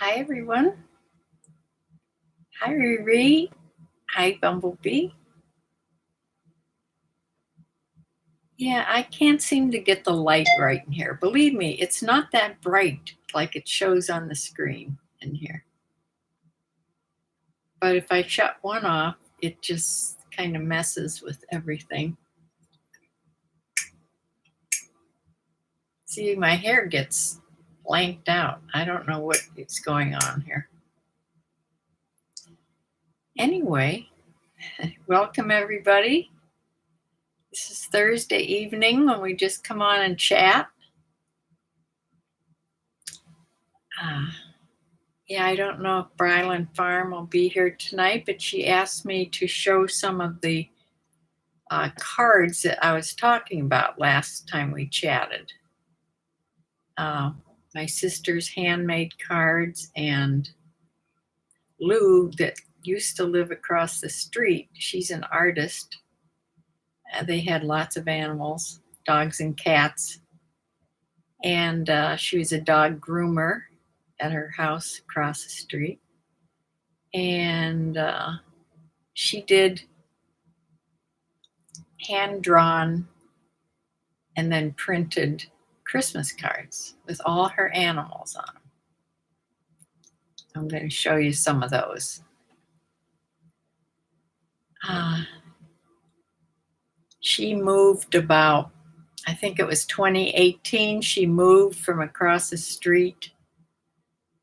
Hi, everyone. Hi, Riri. Hi, Bumblebee. Yeah, I can't seem to get the light right in here. Believe me, it's not that bright like it shows on the screen in here. But if I shut one off, it just kind of messes with everything. See, my hair gets blanked out. I don't know what is going on here. Anyway, welcome everybody. This is Thursday evening when we just come on and chat. Yeah, I don't know if Bryland Farm will be here tonight, but she asked me to show some of the cards that I was talking about last time we chatted. My sister's handmade cards, and Lou, that used to live across the street, she's an artist. They had lots of animals, dogs and cats, and she was a dog groomer at her house across the street. And she did hand-drawn and then printed Christmas cards with all her animals on them. I'm going to show you some of those. She moved about, I think it was 2018, she moved from across the street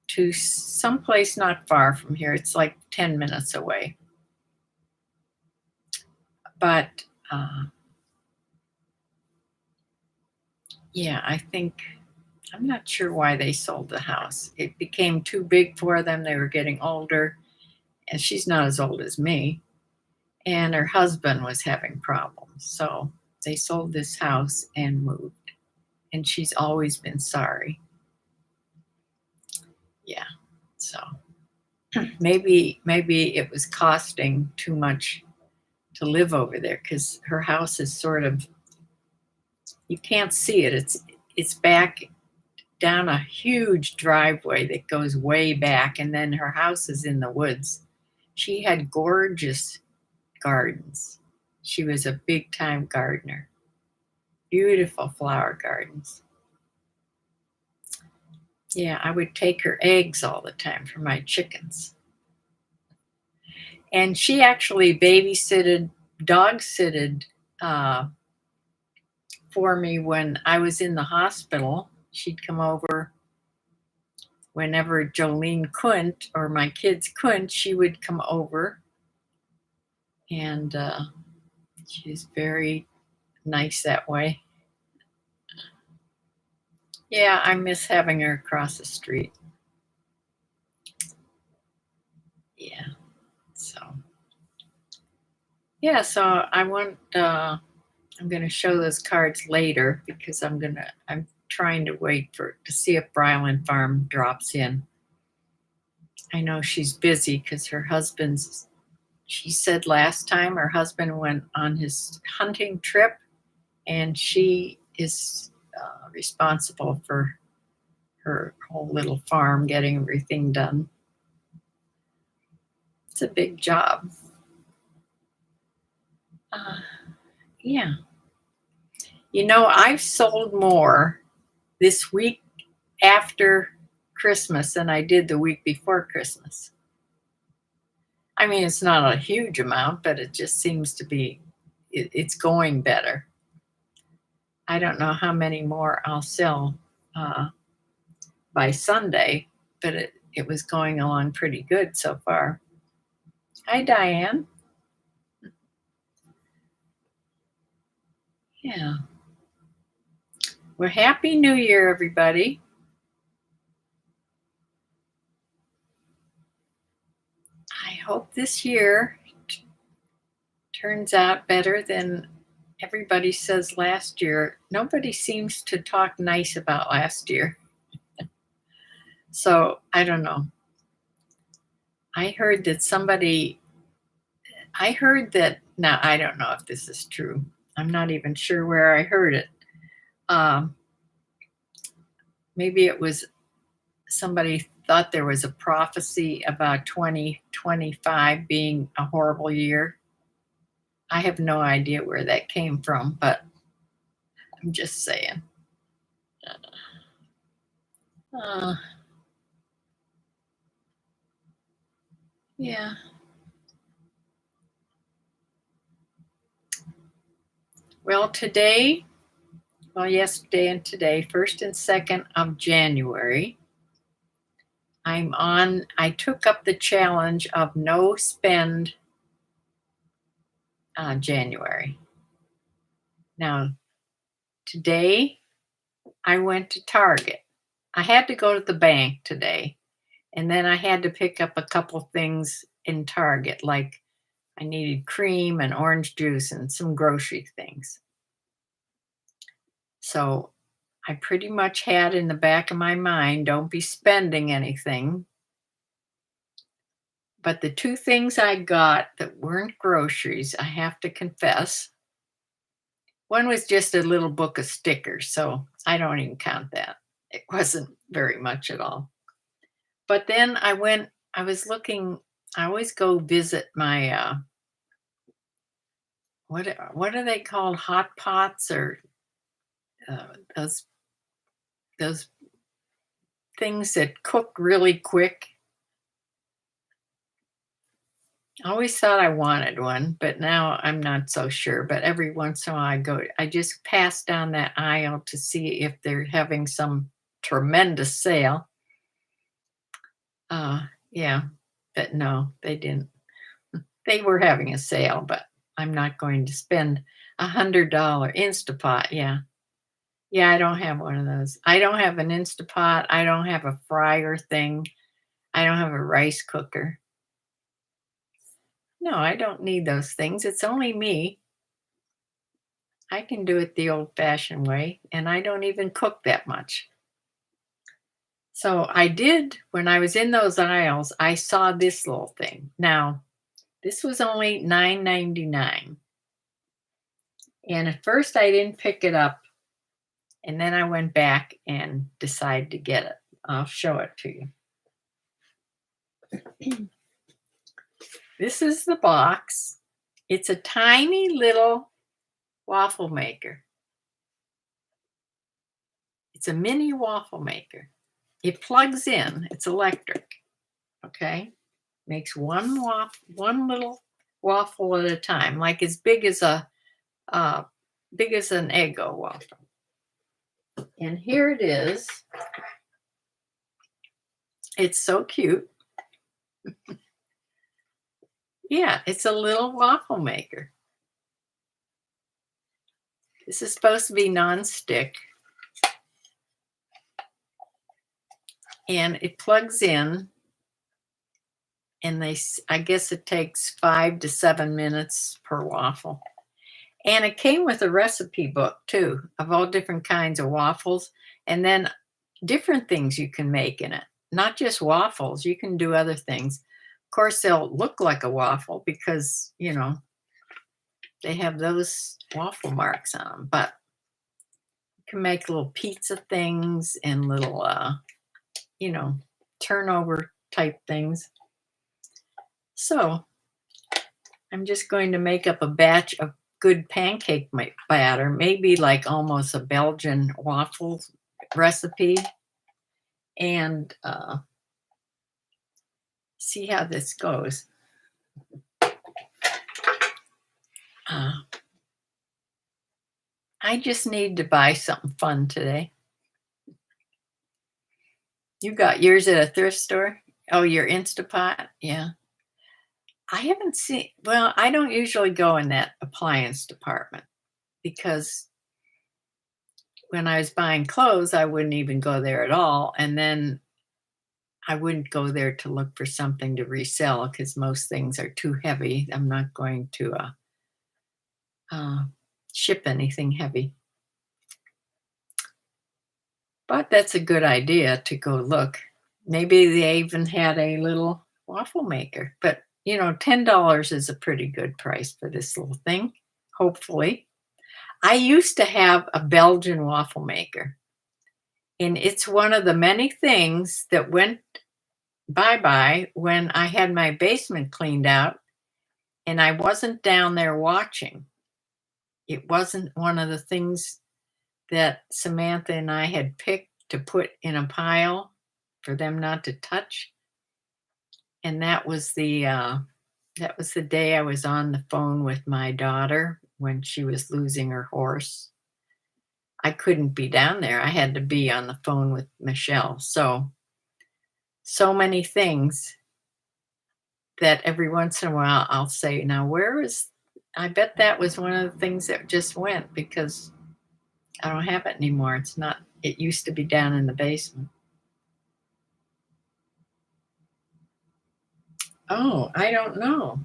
to someplace not far from here. It's like 10 minutes away. But yeah, I'm not sure why they sold the house. It became too big for them. They were getting older, and she's not as old as me. And her husband was having problems. So they sold this house and moved. And she's always been sorry. Yeah. So maybe it was costing too much to live over there, because her house is sort of, you can't see it. It's back down a huge driveway that goes way back, and then her house is in the woods. She had gorgeous gardens. She was a big time gardener. Beautiful flower gardens. Yeah, I would take her eggs all the time for my chickens. And she actually dog sitted for me when I was in the hospital. She'd come over whenever Jolene couldn't, or my kids couldn't. She would come over, and she's very nice that way. Yeah, I miss having her across the street. Yeah, so I'm going to show those cards later, because I'm trying to wait to see if Bryland Farm drops in. I know she's busy because she said last time her husband went on his hunting trip, and she is responsible for her whole little farm, getting everything done. It's a big job. Yeah. You know, I've sold more this week after Christmas than I did the week before Christmas. I mean, it's not a huge amount, but it just seems to be, it's going better. I don't know how many more I'll sell by Sunday, but it was going along pretty good so far. Hi, Diane. Yeah. Well, Happy New Year, everybody. I hope this year turns out better than everybody says last year. Nobody seems to talk nice about last year. So I don't know. I heard that now I don't know if this is true. I'm not even sure where I heard it. Maybe it was somebody thought there was a prophecy about 2025 being a horrible year. I have no idea where that came from, but I'm just saying. Uh, yeah. Well, yesterday and today, 1st and 2nd of January, I took up the challenge of no spend January. Now, today I went to Target. I had to go to the bank today, and then I had to pick up a couple things in Target, like I needed cream and orange juice and some grocery things. So I pretty much had in the back of my mind, don't be spending anything. But the two things I got that weren't groceries, I have to confess, one was just a little book of stickers, so I don't even count that. It wasn't very much at all. But then I was looking, I always go visit my, what are they called? Hot pots or those those things that cook really quick. I always thought I wanted one, but now I'm not so sure. But every once in a while I just pass down that aisle to see if they're having some tremendous sale. Yeah, but no, they didn't. They were having a sale, but I'm not going to spend $100 Instapot. Yeah. Yeah, I don't have one of those. I don't have an Instapot. I don't have a fryer thing. I don't have a rice cooker. No, I don't need those things. It's only me. I can do it the old-fashioned way, and I don't even cook that much. So I did, when I was in those aisles, I saw this little thing. Now, this was only $9.99. And at first I didn't pick it up, and then I went back and decided to get it. I'll show it to you. This is the box. It's a tiny little waffle maker. It's a mini waffle maker. It plugs in. It's electric. Okay? Makes one little waffle at a time, like as big as an Eggo waffle. And here it is. It's so cute. Yeah, it's a little waffle maker. This is supposed to be non-stick. And it plugs in, and I guess it takes 5 to 7 minutes per waffle. And it came with a recipe book too, of all different kinds of waffles, and then different things you can make in it. Not just waffles, you can do other things. Of course, they'll look like a waffle because, they have those waffle marks on them, but you can make little pizza things and little, turnover type things. So I'm just going to make up a batch of good pancake batter, maybe like almost a Belgian waffle recipe, and see how this goes. I just need to buy something fun today. You got yours at a thrift store? Oh, your Instapot? Yeah. I haven't seen, well, I don't usually go in that appliance department because when I was buying clothes, I wouldn't even go there at all. And then I wouldn't go there to look for something to resell because most things are too heavy. I'm not going to ship anything heavy. But that's a good idea to go look. Maybe they even had a little waffle maker. But, $10 is a pretty good price for this little thing, hopefully. I used to have a Belgian waffle maker. And it's one of the many things that went bye-bye when I had my basement cleaned out and I wasn't down there watching. It wasn't one of the things that Samantha and I had picked to put in a pile for them not to touch. And that was the day I was on the phone with my daughter when she was losing her horse. I couldn't be down there. I had to be on the phone with Michelle. So many things that every once in a while I'll say, now where is, I bet that was one of the things that just went because I don't have it anymore. It's not, it used to be down in the basement. Oh, I don't know.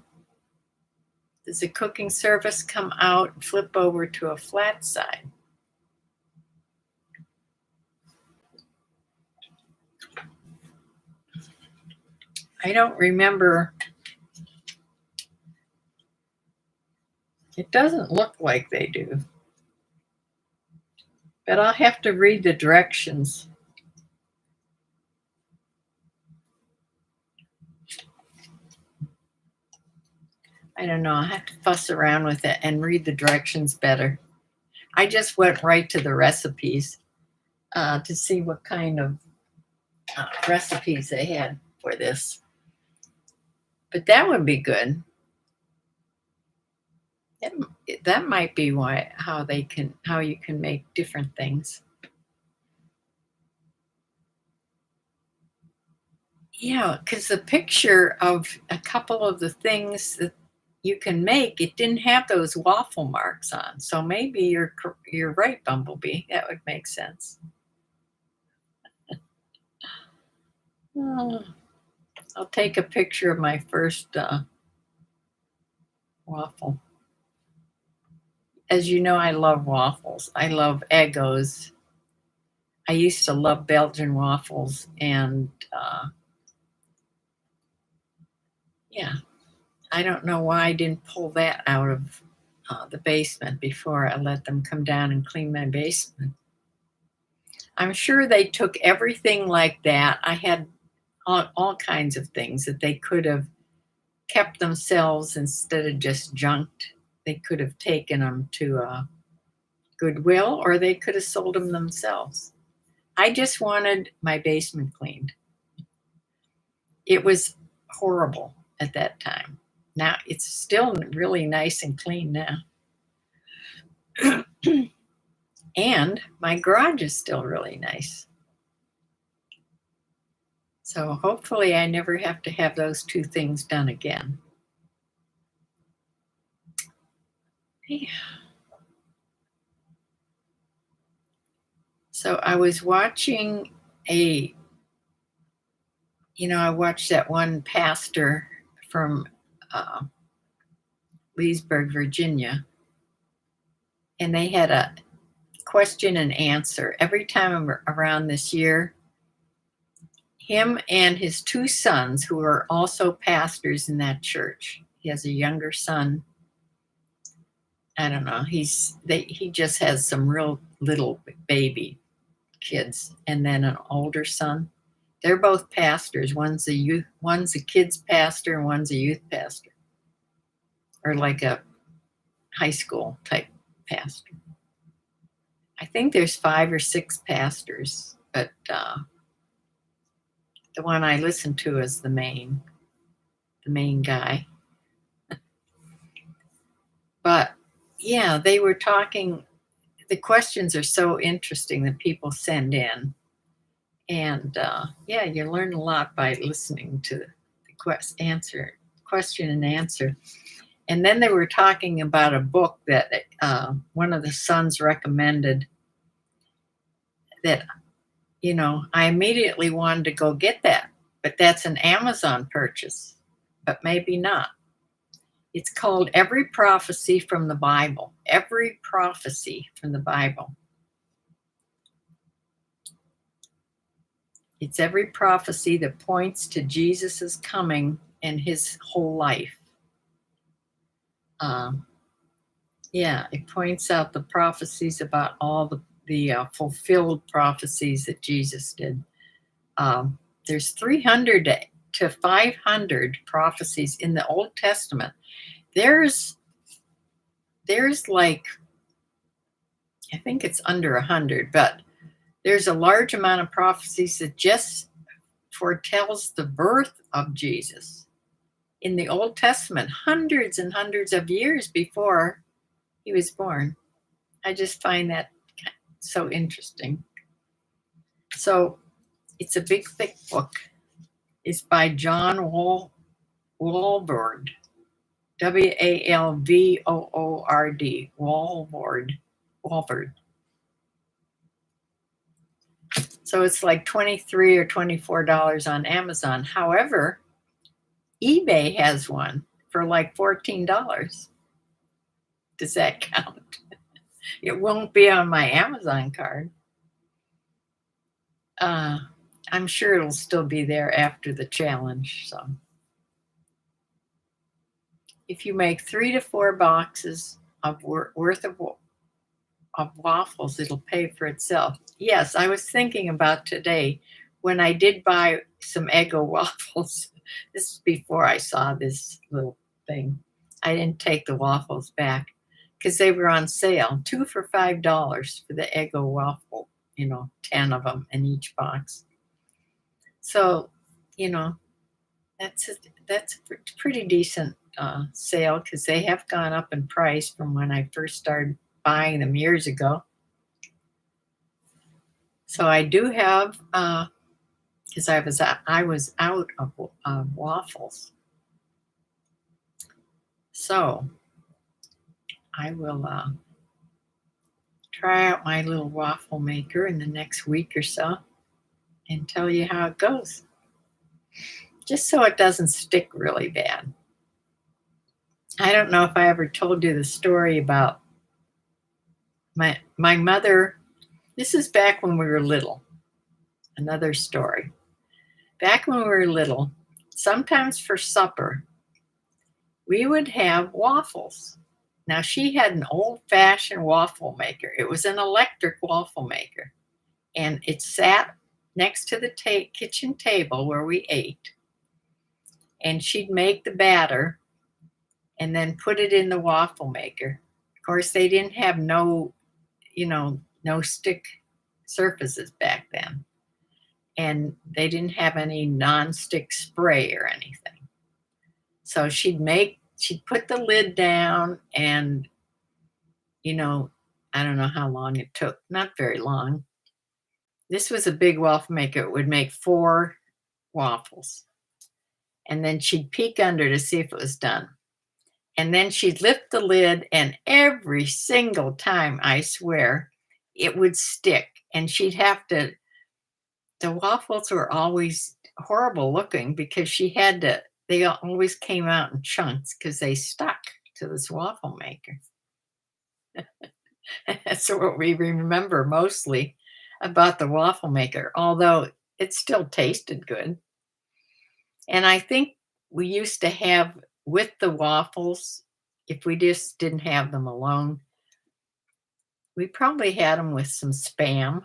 Does the cooking surface come out and flip over to a flat side? I don't remember. It doesn't look like they do. But I'll have to read the directions. I don't know. I'll have to fuss around with it and read the directions better. I just went right to the recipes to see what kind of recipes they had for this. But that would be good. That might be how you can make different things. Yeah, because the picture of a couple of the things that you can make, it didn't have those waffle marks on. So maybe you're right, Bumblebee. That would make sense. Oh, I'll take a picture of my first waffle. As you know, I love waffles. I love Eggos. I used to love Belgian waffles, and yeah, I don't know why I didn't pull that out of the basement before I let them come down and clean my basement. I'm sure they took everything like that. I had all kinds of things that they could have kept themselves instead of just junked. They could have taken them to Goodwill, or they could have sold them themselves. I just wanted my basement cleaned. It was horrible at that time. Now it's still really nice and clean now. And my garage is still really nice. So hopefully I never have to have those two things done again. Yeah. So I was watching I watched that one pastor from Leesburg, Virginia, and they had a question and answer every time around this year. Him and his two sons, who are also pastors in that church. He has a younger son. I don't know. He just has some real little baby kids, and then an older son. They're both pastors. One's a kids pastor, and one's a youth pastor, or like a high school type pastor. I think there's 5 or 6 pastors, but the one I listen to is the main guy. But yeah, they were talking. The questions are so interesting that people send in, and yeah, you learn a lot by listening to the question and answer. And then they were talking about a book that one of the sons recommended. That I immediately wanted to go get that, but that's an Amazon purchase, but maybe not. It's called Every Prophecy from the Bible. Every Prophecy from the Bible. It's every prophecy that points to Jesus' coming and his whole life. Yeah, it points out the prophecies about all the fulfilled prophecies that Jesus did. There's 300 to 500 prophecies in the Old Testament. There's like, I think it's under 100, but there's a large amount of prophecies that just foretells the birth of Jesus in the Old Testament, hundreds and hundreds of years before he was born. I just find that so interesting. So it's a big, thick book. It's by John Walvoord, Walvoord, Walvoord. So it's like $23 or $24 on Amazon. However, eBay has one for like $14. Does that count? It won't be on my Amazon card. I'm sure it'll still be there after the challenge. So if you make 3 to 4 boxes of worth of waffles, it'll pay for itself. Yes, I was thinking about today when I did buy some Eggo waffles. This is before I saw this little thing. I didn't take the waffles back because they were on sale. 2 for $5 for the Eggo waffle, 10 of them in each box. So, that's a pretty decent sale because they have gone up in price from when I first started buying them years ago. So I do have, because I was out of waffles. So I will try out my little waffle maker in the next week or so and tell you how it goes. Just so it doesn't stick really bad. I don't know if I ever told you the story about my mother. This is back when we were little. Another story. Back when we were little, sometimes for supper, we would have waffles. Now, she had an old-fashioned waffle maker. It was an electric waffle maker. And it sat next to the kitchen table where we ate. And she'd make the batter and then put it in the waffle maker. Of course, they didn't have no stick surfaces back then. And they didn't have any non-stick spray or anything. So she'd put the lid down and, I don't know how long it took. Not very long. This was a big waffle maker. It would make 4 waffles. And then she'd peek under to see if it was done. And then she'd lift the lid, and every single time, I swear, it would stick. And she'd have to, the waffles were always horrible looking because they always came out in chunks because they stuck to this waffle maker. That's what we remember mostly about the waffle maker, although it still tasted good. And I think we used to have with the waffles, if we just didn't have them alone, we probably had them with some Spam.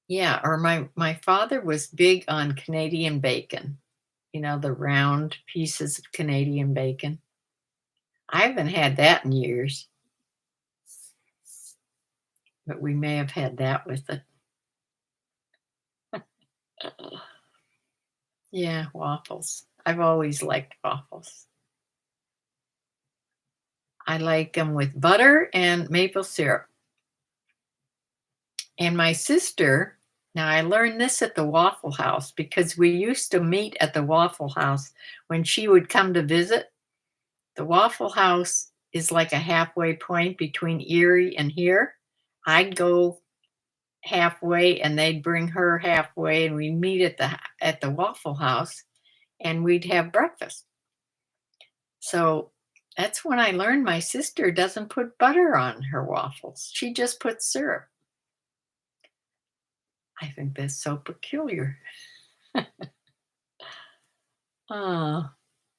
Yeah, or my father was big on Canadian bacon, the round pieces of Canadian bacon. I haven't had that in years, but we may have had that with it. Yeah, waffles. I've always liked waffles. I like them with butter and maple syrup. And my sister, now I learned this at the Waffle House because we used to meet at the Waffle House when she would come to visit. The Waffle House is like a halfway point between Erie and here. I'd go halfway and they'd bring her halfway, and we meet at the Waffle House and we'd have breakfast. So that's when I learned my sister doesn't put butter on her waffles. She just puts syrup. I think that's so peculiar.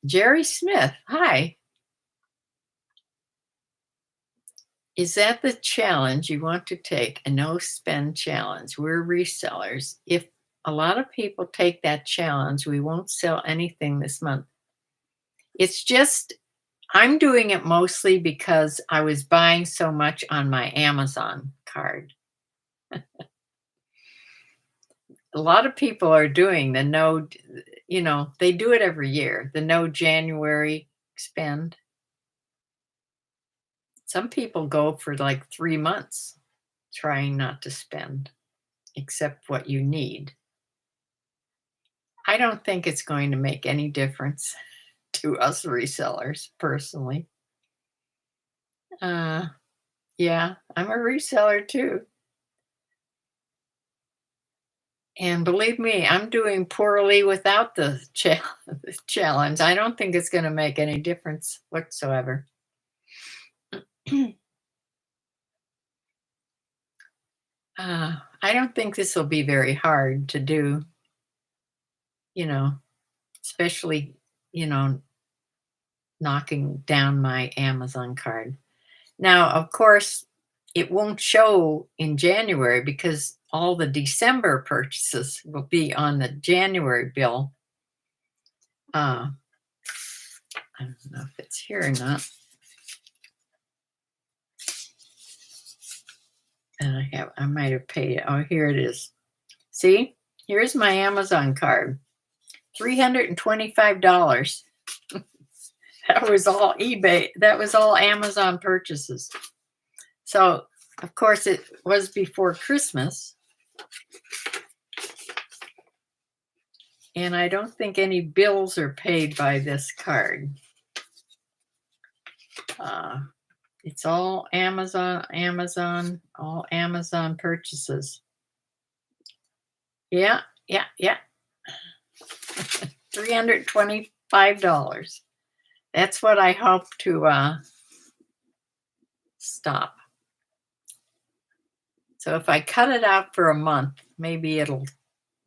Jerry Smith, hi. Is that the challenge you want to take? A no spend challenge. We're resellers. If a lot of people take that challenge, we won't sell anything this month. It's just, I'm doing it mostly because I was buying so much on my Amazon card. A lot of people are doing the no, they do it every year, the no January spend. Some people go for like 3 months trying not to spend except what you need. I don't think it's going to make any difference to us resellers personally. Uh, yeah, I'm a reseller too. And believe me, I'm doing poorly without the the challenge. I don't think it's going to make any difference whatsoever. I don't think this will be very hard to do, you know, especially, you know, knocking down my Amazon card. Now, of course, it won't show in January because all the December purchases will be on the January bill. I don't know if it's here or not. And I might have paid it. Oh, here it is. See, here's my Amazon card. $325. That was all eBay. That was all Amazon purchases. So, of course, it was before Christmas. And I don't think any bills are paid by this card. It's all Amazon, all Amazon purchases. Yeah. $325. That's what I hope to stop. So if I cut it out for a month, maybe it'll,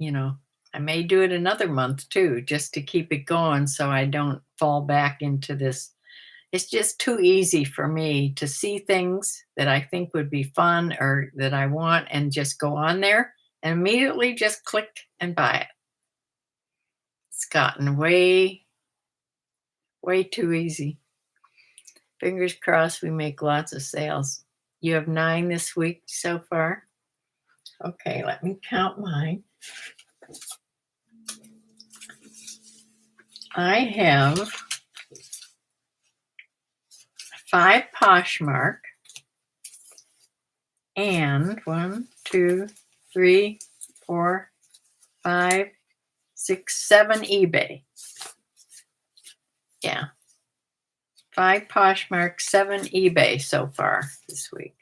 I may do it another month too, just to keep it going so I don't fall back into this. It's just too easy for me to see things that I think would be fun or that I want and just go on there and immediately just click and buy it. It's gotten way, way too easy. Fingers crossed we make lots of sales. You have 9 this week so far? Okay, let me count mine. I have 5 Poshmark and 1, 2, 3, 4, 5, 6, 7 eBay. Yeah. 5 Poshmark, 7 eBay so far this week.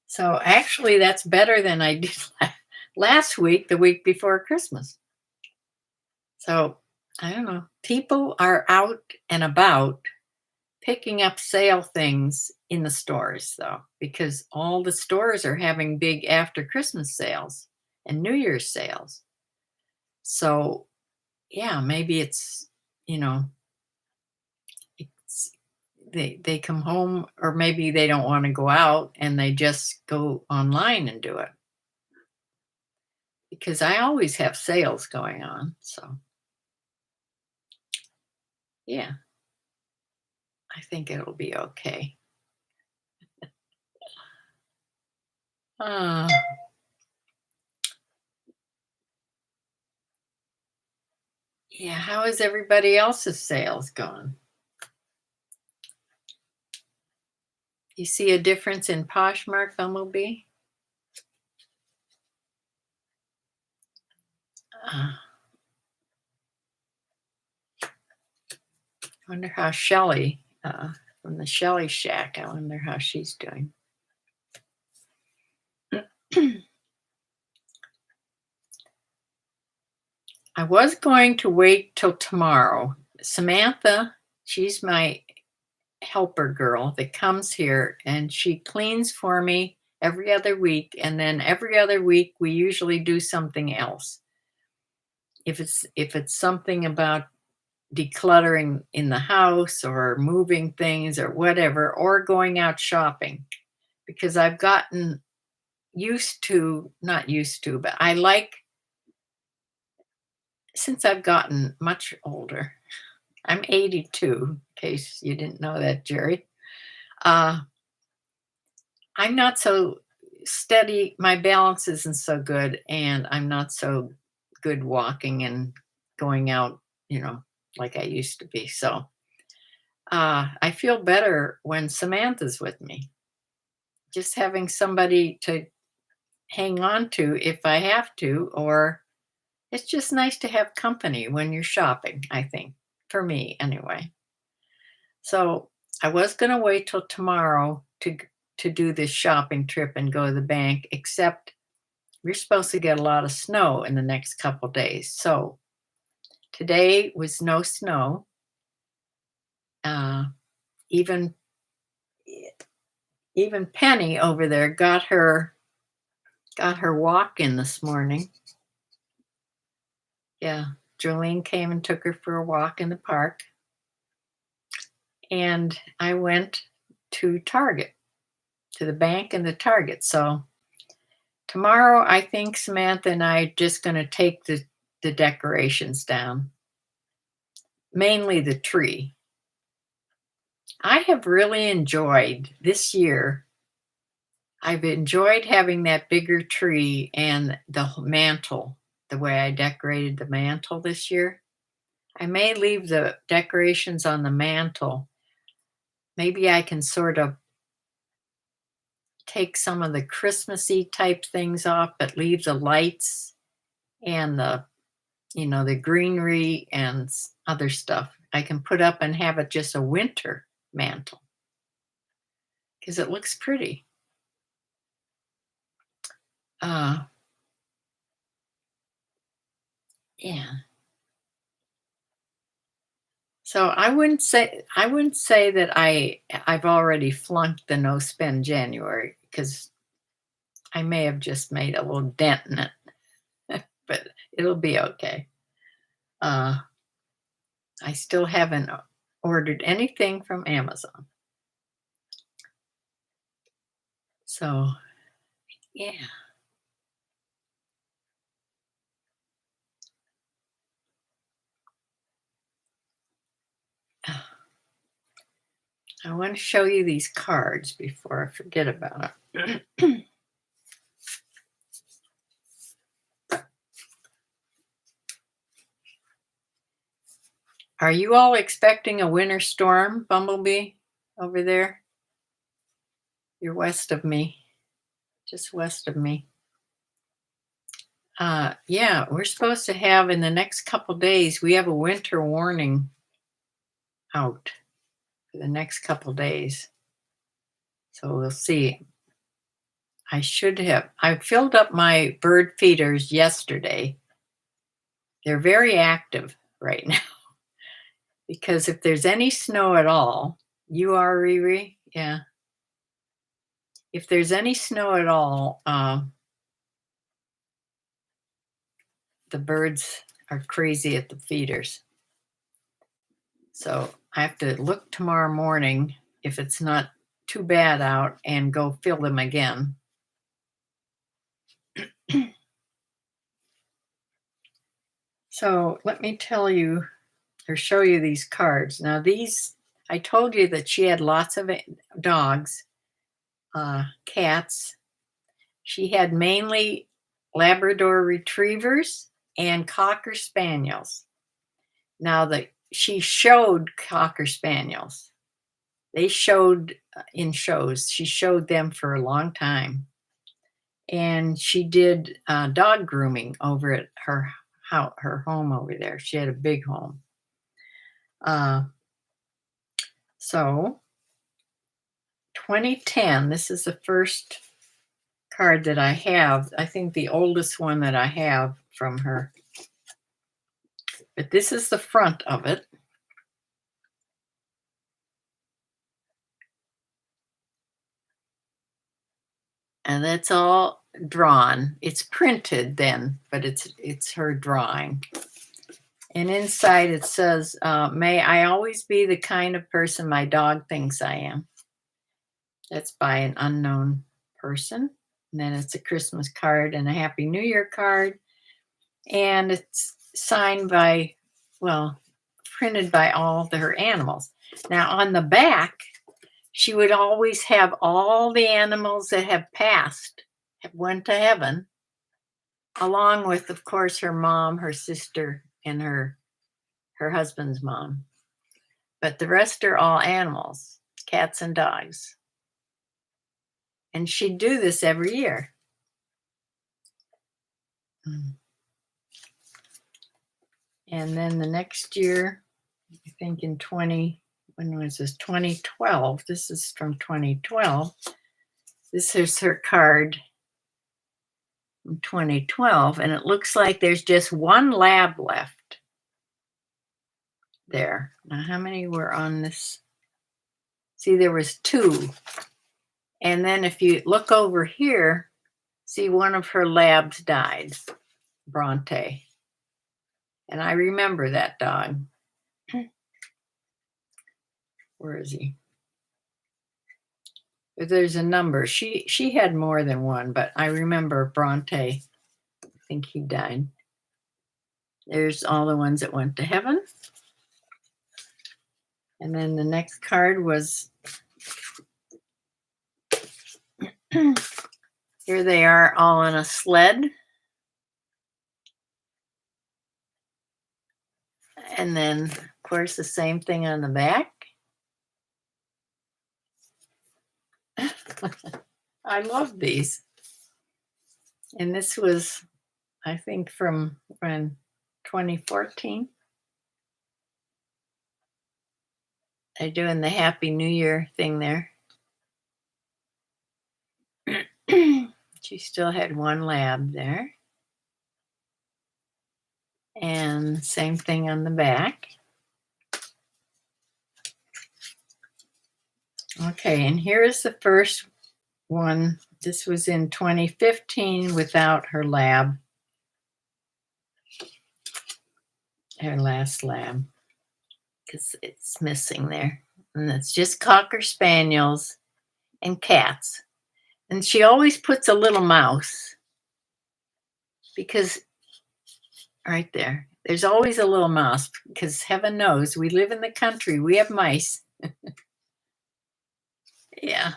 So actually that's better than I did last week, the week before Christmas. So I don't know. People are out and about picking up sale things in the stores though, because all the stores are having big after Christmas sales and New Year's sales. So yeah, maybe it's, they come home, or maybe they don't want to go out and they just go online and do it. Because I always have sales going on. So yeah, I think it'll be okay. Uh, yeah, how is everybody else's sales going? You see a difference in Poshmark, Bumblebee? I wonder how Shelley, from the Shelley Shack, I wonder how she's doing. I was going to wait till tomorrow. Samantha, she's my helper girl that comes here and she cleans for me every other week. And then every other week, we usually do something else. If it's something about decluttering in the house or moving things or whatever, or going out shopping, because I've gotten used to, not used to, but I like, since I've gotten much older, I'm 82, in case you didn't know that, Jerry. Uh, I'm not so steady. My balance isn't so good, and I'm not so good walking and going out, like I used to be. So I feel better when Samantha's with me. Just having somebody to hang on to if I have to, or it's just nice to have company when you're shopping, I think, for me anyway. So I was going to wait till tomorrow to do this shopping trip and go to the bank, except we're supposed to get a lot of snow in the next couple days. So today was no snow. Uh, even even Penny over there got her walk in this morning. Yeah, Jolene came and took her for a walk in the park, and I went to Target, to the bank and the Target. So tomorrow, I think Samantha and I are just going to take the decorations down, mainly the tree. I have really enjoyed this year. I've enjoyed having that bigger tree and the mantle, the way I decorated the mantle this year. I may leave the decorations on the mantle. Maybe I can sort of take some of the Christmassy type things off, but leave the lights and the greenery and other stuff I can put up and have it just a winter mantle because it looks pretty. Yeah. So I wouldn't say that I've already flunked the no spend January, because I may have just made a little dent in it, but it'll be okay. Uh, I still haven't ordered anything from Amazon. So, yeah. I want to show you these cards before I forget about it. Are you all expecting a winter storm, Bumblebee, over there? You're west of me, just west of me. Yeah, we're supposed to have, in the next couple days, we have a winter warning out for the next couple days. So we'll see. I filled up my bird feeders yesterday. They're very active right now because if there's any snow at all, you are, Riri? Yeah. If there's any snow at all, the birds are crazy at the feeders. So I have to look tomorrow morning if it's not too bad out and go fill them again. So let me tell you or show you these cards. Now I told you that she had lots of dogs, cats. She had mainly Labrador retrievers and Cocker spaniels. Now she showed Cocker spaniels. They showed in shows. She showed them for a long time. And she did dog grooming over at her home over there. She had a big home. So 2010, this is the first card that I have. I think the oldest one that I have from her. But this is the front of it. And that's all drawn. It's printed then, but it's her drawing. And inside it says, may I always be the kind of person my dog thinks I am. That's by an unknown person. And then it's a Christmas card and a Happy New Year card. And it's signed by, well, printed by all her animals. Now on the back, she would always have all the animals that have passed, have went to heaven, along with, of course, her mom, her sister, and her husband's mom. But the rest are all animals, cats and dogs. And she'd do this every year. And then the next year, I think in when was this? 2012. This is from 2012. This is her card from 2012. And it looks like there's just one lab left there. Now, how many were on this? See, there was 2. And then if you look over here, see, one of her labs died, Bronte. And I remember that dog. Where is he? But there's a number. She had more than one, but I remember Bronte. I think he died. There's all the ones that went to heaven. And then the next card was, here they are all on a sled. And then, of course, the same thing on the back. I love these. And this was, I think, from when 2014. They're doing the Happy New Year thing there. She still had one lab there. And same thing on the back. Okay, and here's the first one. This was in 2015 without her lab. Her last lab. Because it's missing there. And it's just Cocker Spaniels and cats. And she always puts a little mouse. Because right there, there's always a little mouse. Because heaven knows, we live in the country. We have mice. Yeah.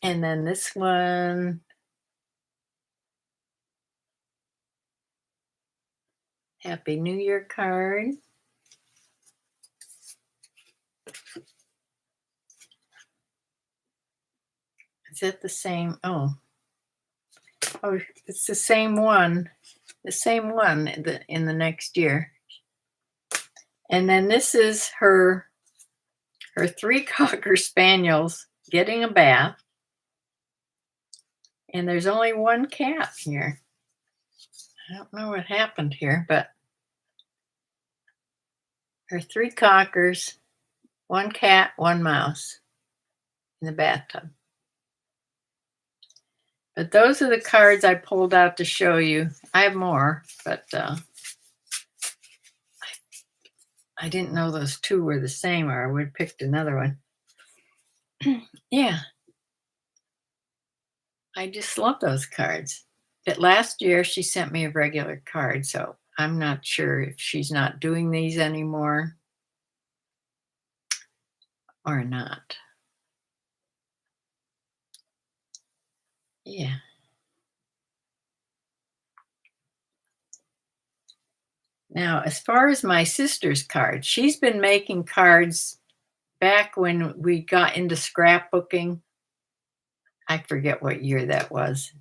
And then this one. Happy New Year card. Is that the same? Oh, it's the same one. The same one in the next year. And then this is her 3 Cocker Spaniels getting a bath. And there's only one cat here. I don't know what happened here, but her 3 Cockers, 1 cat, 1 mouse in the bathtub. But those are the cards I pulled out to show you. I have more, but I didn't know those 2 were the same, or I would have picked another one. Yeah. I just love those cards. But last year she sent me a regular card, so I'm not sure if she's not doing these anymore or not. Yeah. Now, as far as my sister's cards, she's been making cards back when we got into scrapbooking. I forget what year that was.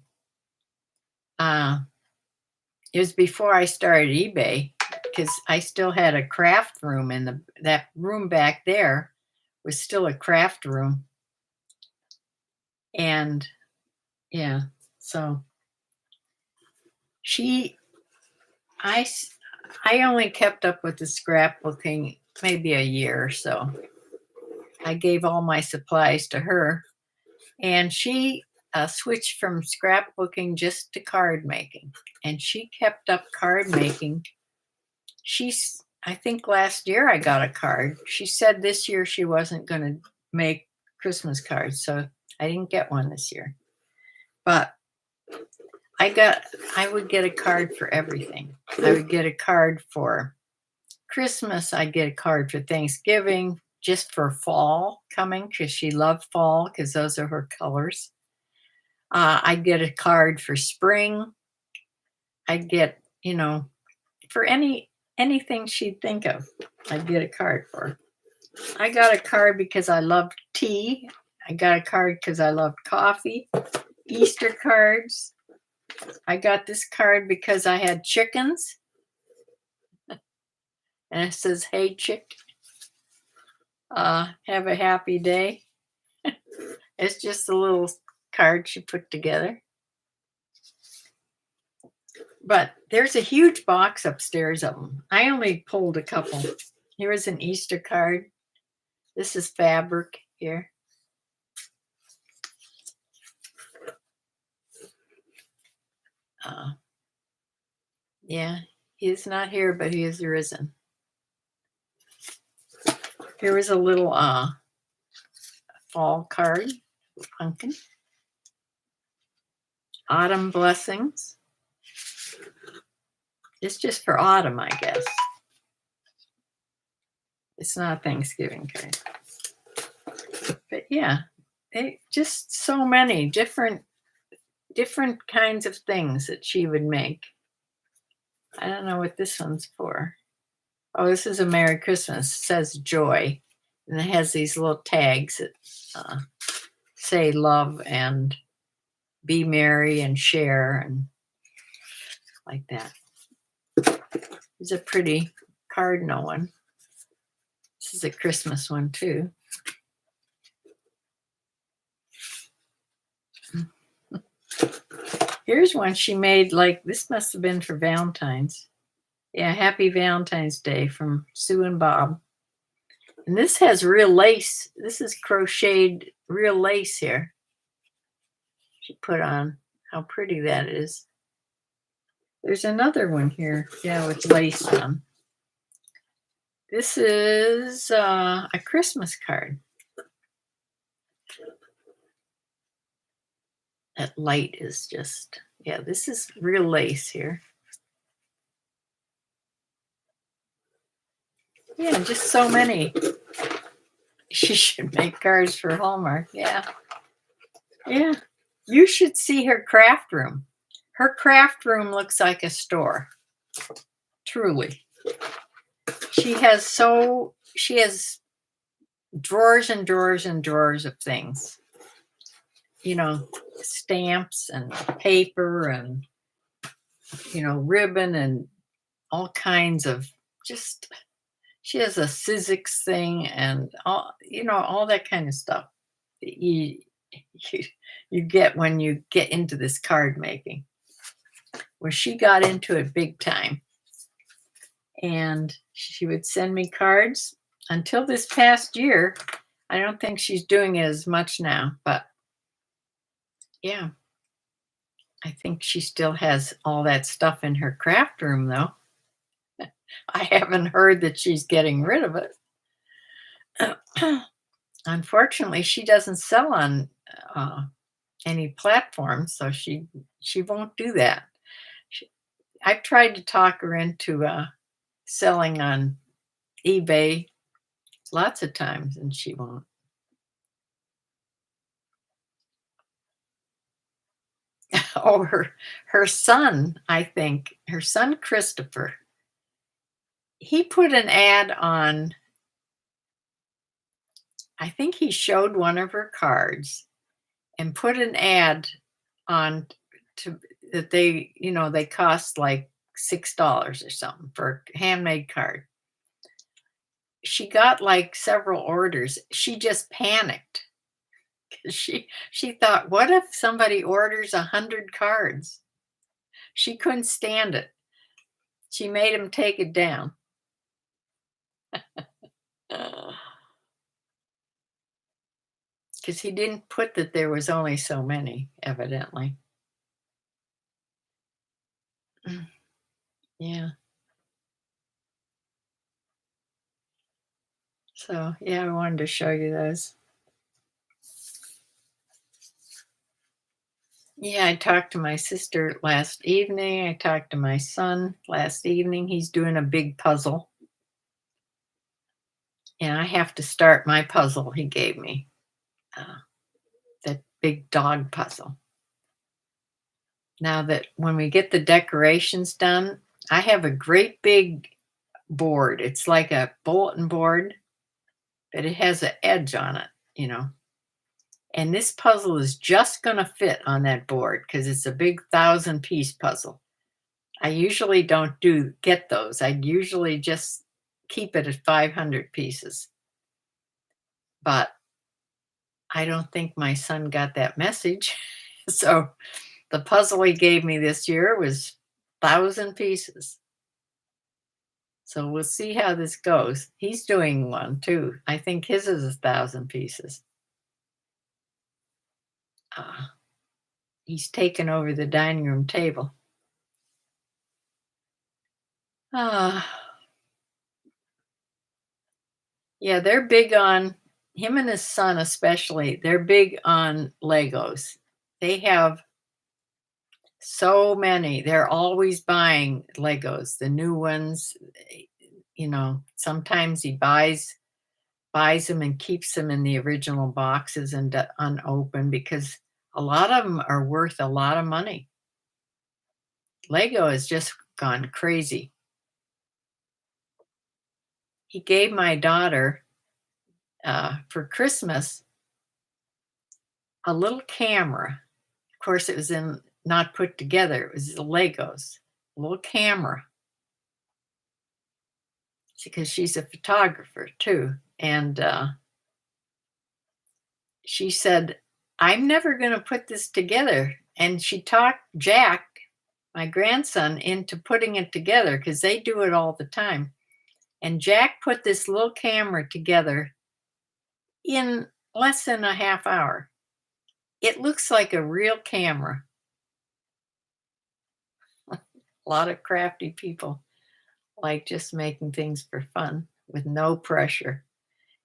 It was before I started eBay, because I still had a craft room, and that room back there was still a craft room. And yeah, so I only kept up with the scrapbooking maybe a year or so. I gave all my supplies to her, and she switched from scrapbooking just to card making, and she kept up card making. I think last year I got a card. She said this year she wasn't going to make Christmas cards, so I didn't get one this year. But I would get a card for everything. I would get a card for Christmas. I'd get a card for Thanksgiving, just for fall coming, because she loved fall, because those are her colors. I'd get a card for spring. I'd get, for anything she'd think of, I'd get a card for. I got a card because I loved tea. I got a card because I loved coffee. Easter cards. I got this card because I had chickens. And it says, "Hey, chick, have a happy day." It's just a little card she put together. But there's a huge box upstairs of them. I only pulled a couple. Here is an Easter card. This is fabric here. Yeah, he is not here, but he is risen. Here is a little fall card, pumpkin. Autumn blessings. It's just for autumn, I guess. It's not a Thanksgiving card. But yeah, just so many different kinds of things that she would make. I don't know what this one's for. Oh, this is a Merry Christmas. It says joy. And it has these little tags that say love and be merry and share and like that. It's a pretty cardinal one. This is a Christmas one too. Here's one she made, like, this must have been for Valentine's. Yeah, Happy Valentine's Day from Sue and Bob. And this has real lace. This is crocheted real lace here. She put on. How pretty that is. There's another one here. Yeah, with lace on. This is a Christmas card. That light is just, yeah, this is real lace here. Yeah, just so many. She should make cards for Hallmark. Yeah. Yeah. You should see her craft room. Her craft room looks like a store. Truly. She has drawers and drawers and drawers of things. Stamps and paper and, ribbon and all kinds of she has a Sizzix thing and all that kind of stuff that you get when you get into this card making. Where she got into it big time. And she would send me cards until this past year. I don't think she's doing it as much now, but yeah. I think she still has all that stuff in her craft room, though. I haven't heard that she's getting rid of it. Unfortunately, she doesn't sell on any platform, so she won't do that. I've tried to talk her into selling on eBay lots of times, and she won't. Oh, her son, I think, her son Christopher, he put an ad on, I think he showed one of her cards and put an ad on that they cost like $6 or something for a handmade card. She got like several orders. She just panicked. She thought, what if somebody orders 100 cards? She couldn't stand it. She made him take it down. because he didn't put that there was only so many, evidently. Mm, yeah. So, yeah, I wanted to show you those. Yeah, I talked to my sister last evening. I talked to my son last evening. He's doing a big puzzle, and I have to start my puzzle he gave me, uh, that big dog puzzle. Now that when we get the decorations done, I have a great big board. It's like a bulletin board, but it has an edge on it, you know. And this puzzle is just going to fit on that board because it's a big 1,000-piece puzzle. I usually don't get those. I usually just keep it at 500 pieces. But I don't think my son got that message. So the puzzle he gave me this year was 1,000 pieces. So we'll see how this goes. He's doing one too. I think his is 1,000 pieces. Uh, he's taken over the dining room table. Uh, yeah, they're big on him and his son, especially. They're big on Legos. They have so many. They're always buying Legos, the new ones. You know, sometimes he buys them and keeps them in the original boxes and unopened because a lot of them are worth a lot of money. Lego has just gone crazy. He gave my daughter for Christmas a little camera. Of course, it was in not put together. It was the Legos, a little camera, because she's a photographer too. And she said, "I'm never going to put this together." And she talked Jack, my grandson, into putting it together because they do it all the time. And Jack put this little camera together in less than a half hour. It looks like a real camera. A lot of crafty people like just making things for fun with no pressure.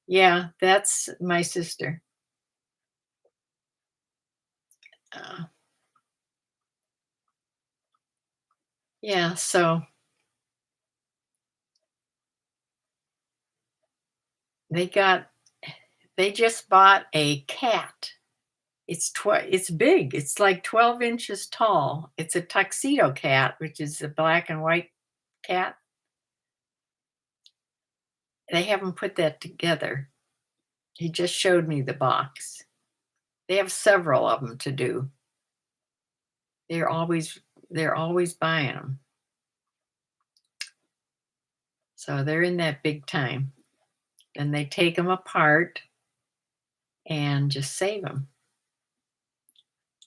Yeah, that's my sister. Uh, yeah, so they got they just bought a cat. It's big. It's like 12 inches tall. It's a tuxedo cat, which is a black and white cat. They haven't put that together. He just showed me the box. They have several of them to do. They're always they're always buying them. So they're in that big time. And they take them apart and just save them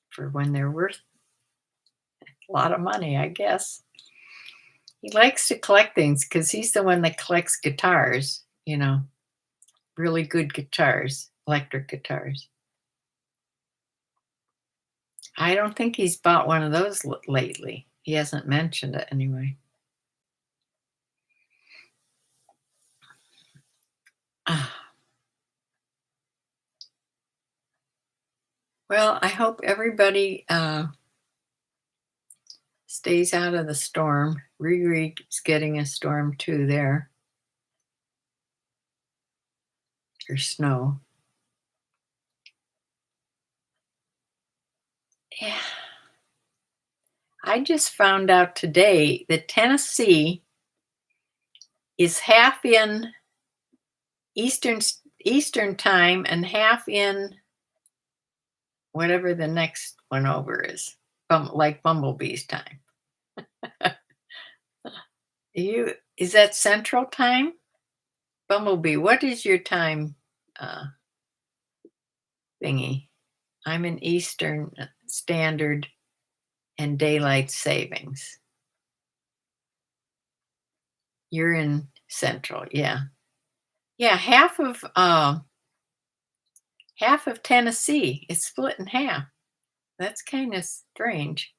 for when they're worth a lot of money, I guess. He likes to collect things because he's the one that collects guitars, you know, really good guitars, electric guitars. I don't think he's bought one of those lately. He hasn't mentioned it anyway. Ah, well, I hope everybody stays out of the storm. Riri's getting a storm too there, or snow. Yeah. I just found out today that Tennessee is half in Eastern Eastern time and half in whatever the next one over is, like Bumblebee's time. Is that Central Time? Bumblebee, what is your time uh, thingy? I'm in Eastern Standard and Daylight Savings. You're in Central, yeah. Yeah, Half of Tennessee is split in half. That's kind of strange.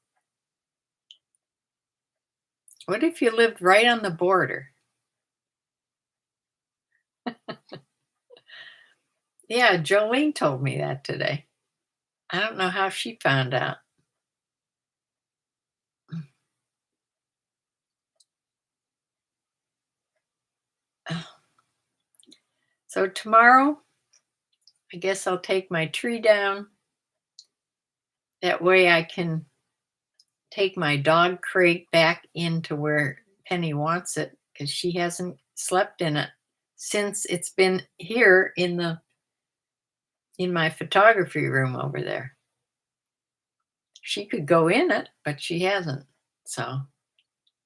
What if you lived right on the border? Yeah, Jolene told me that today. I don't know how she found out. So tomorrow, I guess I'll take my tree down. That way I can take my dog crate back into where Penny wants it because she hasn't slept in it since it's been here in my photography room over there. She could go in it, but she hasn't. So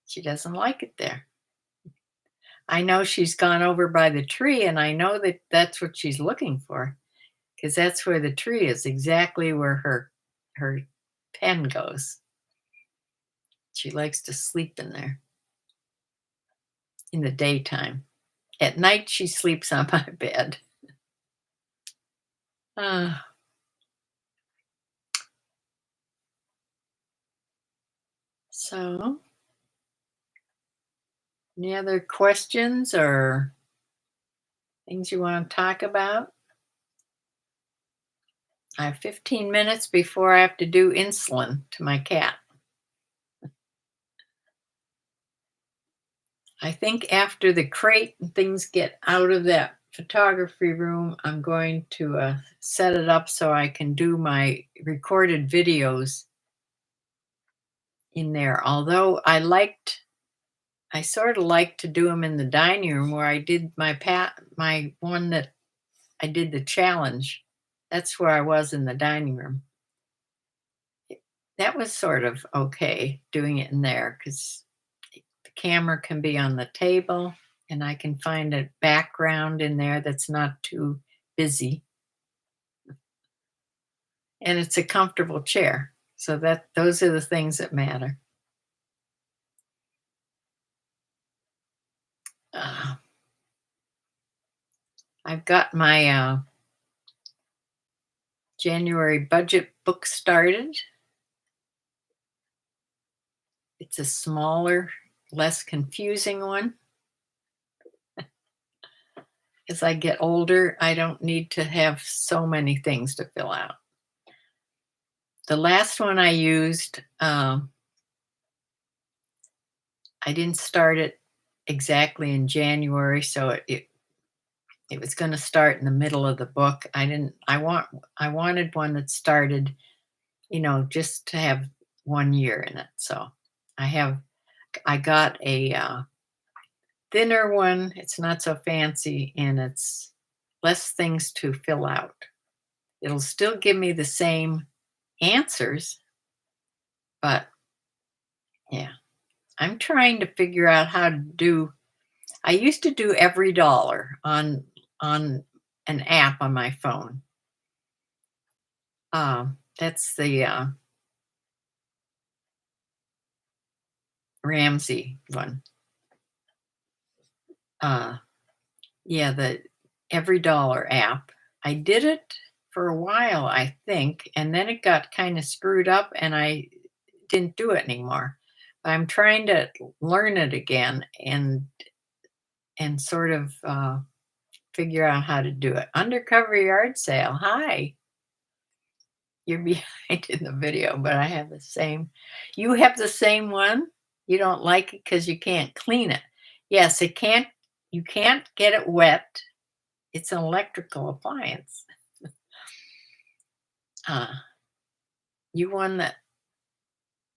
she doesn't like it there. I know she's gone over by the tree, and I know that that's what she's looking for because that's where the tree is, exactly where her pen goes. She likes to sleep in there in the daytime. At night, she sleeps on my bed. Uh, so, any other questions or things you want to talk about? I have 15 minutes before I have to do insulin to my cat. I think after the crate and things get out of that photography room, I'm going to set it up so I can do my recorded videos in there. Although I sort of like to do them in the dining room where I did my one that I did the challenge. That's where I was, in the dining room. That was sort of okay doing it in there because the camera can be on the table and I can find a background in there that's not too busy. And it's a comfortable chair. So those are the things that matter. Uh, I've got my January budget book started. It's a smaller, less confusing one. As I get older, I don't need to have so many things to fill out. The last one I used, I didn't start it exactly in January, so it was going to start in the middle of the book. I wanted one that started, just to have 1 year in it. So I got a thinner one. It's not so fancy and it's less things to fill out. It'll still give me the same answers, but yeah, I'm trying to figure out how to do. I used to do every dollar on an app on my phone. That's the Ramsey one. Yeah, the every dollar app. I did it for a while, I think, and then it got kind of screwed up and I didn't do it anymore. But I'm trying to learn it again and sort of figure out how to do it. Undercover yard sale. Hi. You're behind in the video, but I have the same. You have the same one? You don't like it because you can't clean it. Yes, you can't get it wet. It's an electrical appliance. Uh, you want that.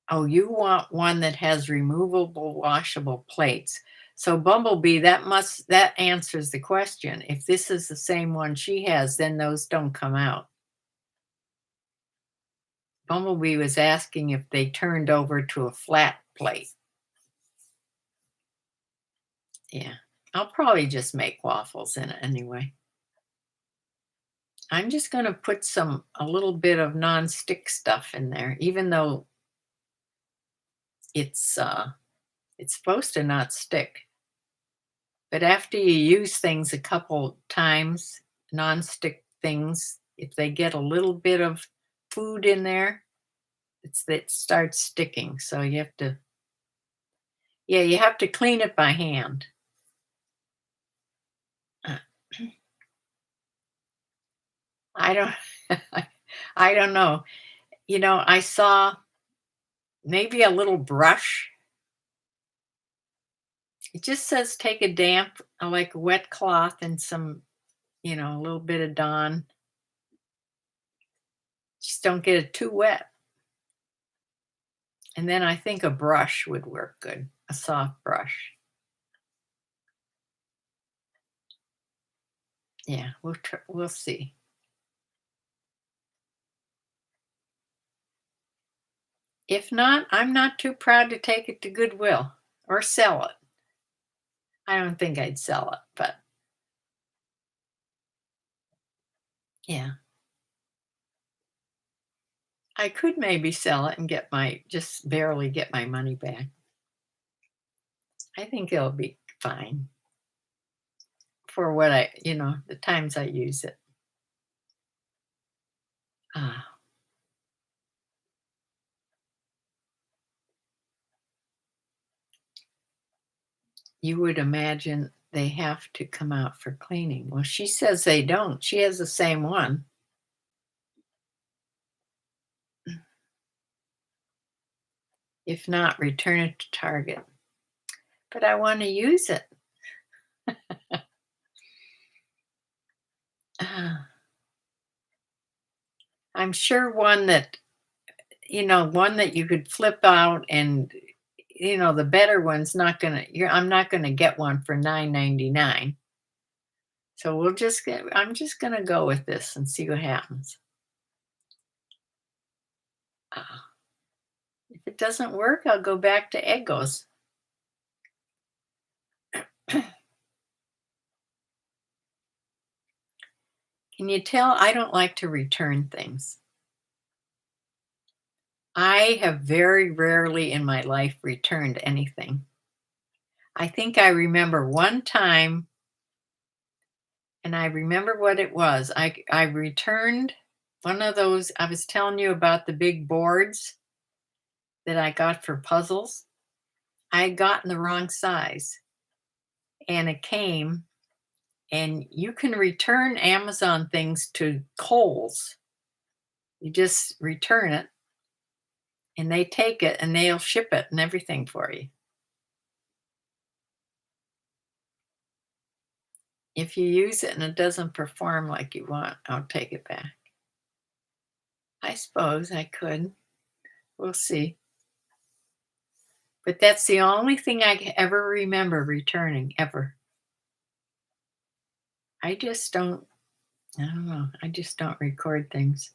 Oh, you want one that has removable washable plates. So Bumblebee, that answers the question. If this is the same one she has, then those don't come out. Bumblebee was asking if they turned over to a flat plate. Yeah, I'll probably just make waffles in it anyway. I'm just going to put a little bit of non-stick stuff in there, even though it's supposed to not stick. But after you use things a couple times, non-stick things, If they get a little bit of food in there, it starts sticking. So you have to, yeah, you have to clean it by hand. Uh, I don't, I don't know. I saw maybe a little brush. It just says take a damp, like a wet cloth and some, a little bit of Dawn. Just don't get it too wet. And then I think a brush would work good, a soft brush. Yeah, we'll see. If not, I'm not too proud to take it to Goodwill or sell it. I don't think I'd sell it, but yeah. I could maybe sell it and just barely get my money back. I think it'll be fine for what the times I use it. Ah, you would imagine they have to come out for cleaning. Well, she says they don't. She has the same one. If not, return it to Target. But I want to use it. Ah, I'm sure one that you could flip out and the better one's not gonna I'm not gonna get one for 9.99. So I'm just gonna go with this and see what happens. Uh, if it doesn't work, I'll go back to Eggos. Can you tell I don't like to return things? I have very rarely in my life returned anything. I think I remember one time, and I remember what it was. I returned one of those. I was telling you about the big boards that I got for puzzles. I had gotten the wrong size, and it came, and you can return Amazon things to Kohl's. You just return it, and they take it, and they'll ship it and everything for you. If you use it and it doesn't perform like you want, I'll take it back. I suppose I could. We'll see. But that's the only thing I ever remember returning, ever. I don't know. I just don't record things.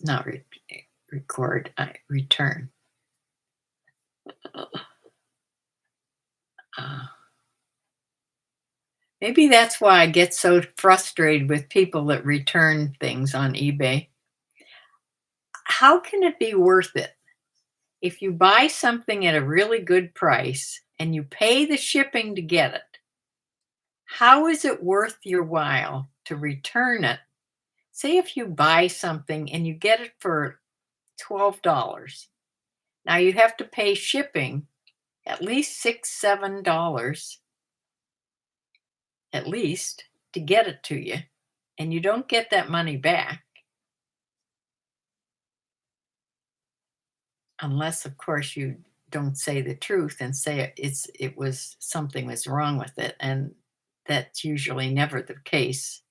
Not record, I return. Uh, maybe that's why I get so frustrated with people that return things on eBay. How can it be worth it if you buy something at a really good price and you pay the shipping to get it? How is it worth your while to return it? Say if you buy something and you get it for $12. Now you have to pay shipping at least $6, $7 at least to get it to you, and you don't get that money back unless, of course, you don't say the truth and say something was wrong with it, and that's usually never the case.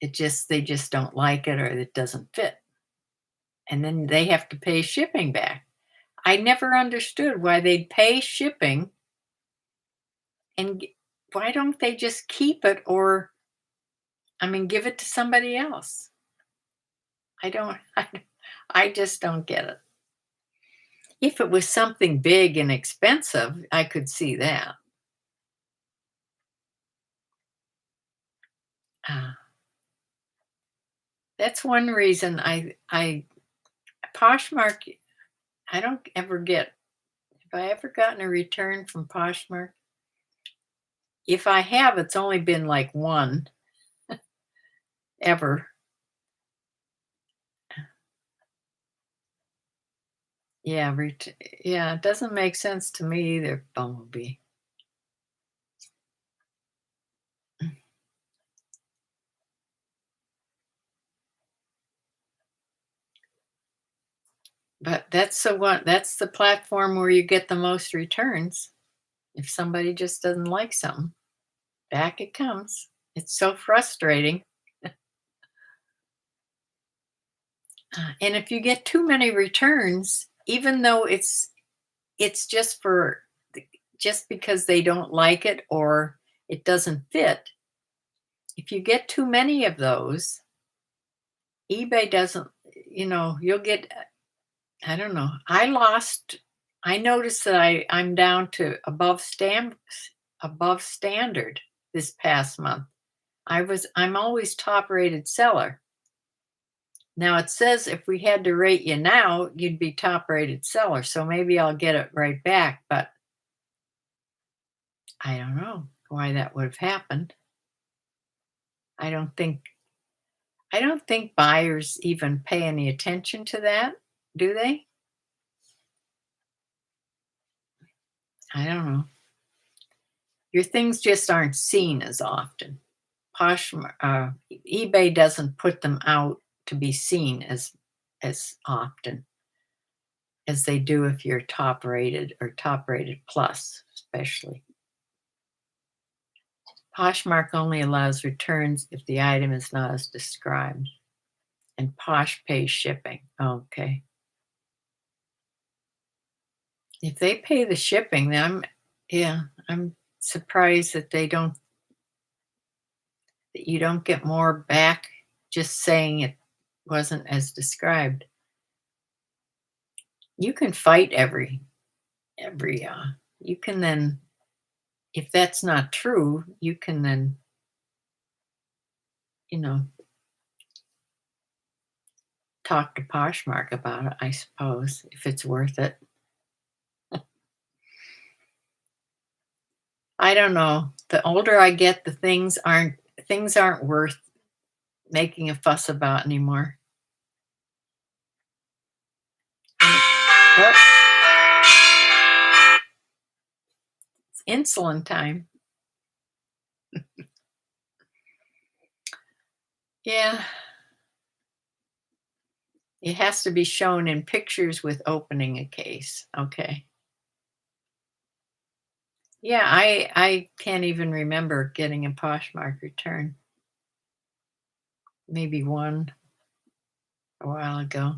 They just don't like it or it doesn't fit, and then they have to pay shipping back. I never understood why they'd pay shipping, and why don't they just keep it, or give it to somebody else? I don't I just don't get it. If it was something big and expensive, I could see that. Ah, that's one reason I Poshmark, I don't ever get have I ever gotten a return from Poshmark? If I have, it's only been like one ever. Yeah, yeah, it doesn't make sense to me either, Bumblebee. But that's the platform where you get the most returns. If somebody just doesn't like something, back it comes. It's so frustrating. And if you get too many returns, even though it's just because they don't like it or it doesn't fit, if you get too many of those, eBay doesn't, you'll get, I don't know. I noticed that I'm down to above standard this past month. I'm always top rated seller. Now it says if we had to rate you now, you'd be top rated seller. So maybe I'll get it right back, but I don't know why that would have happened. I don't think buyers even pay any attention to that, do they? I don't know. Your things just aren't seen as often. eBay doesn't put them out to be seen as often as they do if you're top rated or top rated plus, especially. Poshmark only allows returns if the item is not as described, and Posh pays shipping. Okay. If they pay the shipping, then I'm surprised that you don't get more back just saying it wasn't as described. You can fight you can then, if that's not true, you can then, you know, talk to Poshmark about it, I suppose, if it's worth it. I don't know. The older I get, the things aren't worth making a fuss about anymore. Oh, it's insulin time. Yeah. It has to be shown in pictures with opening a case. Okay. Yeah, I can't even remember getting a Poshmark return. Maybe one a while ago.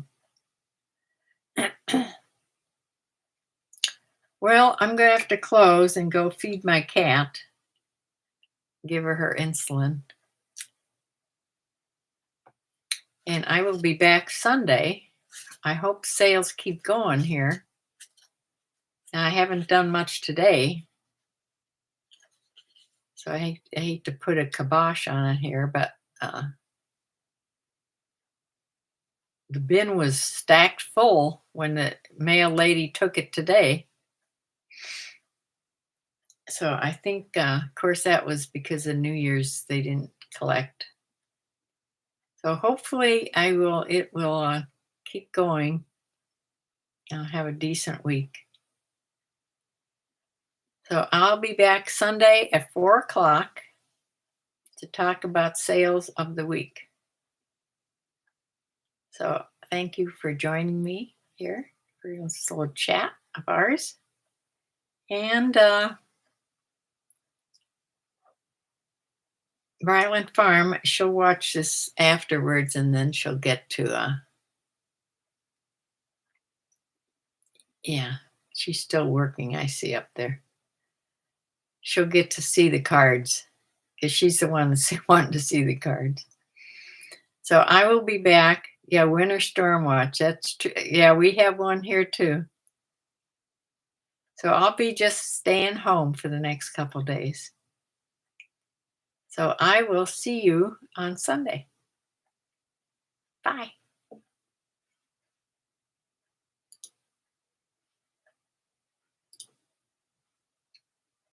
Well, I'm going to have to close and go feed my cat. Give her insulin. And I will be back Sunday. I hope sales keep going here. Now, I haven't done much today, so I hate to put a kibosh on it here, but the bin was stacked full when the mail lady took it today. So I think, of course, that was because of New Year's they didn't collect. So hopefully it will keep going. I'll have a decent week. So I'll be back Sunday at 4:00 to talk about sales of the week. So thank you for joining me here for this little chat of ours. And Ryland Farm, she'll watch this afterwards and then she'll get to, yeah, she's still working, I see up there. She'll get to see the cards because she's the one that's wanting to see the cards. So I will be back. Yeah, winter storm watch. That's true. Yeah, we have one here too. So I'll be just staying home for the next couple days. So I will see you on Sunday. Bye.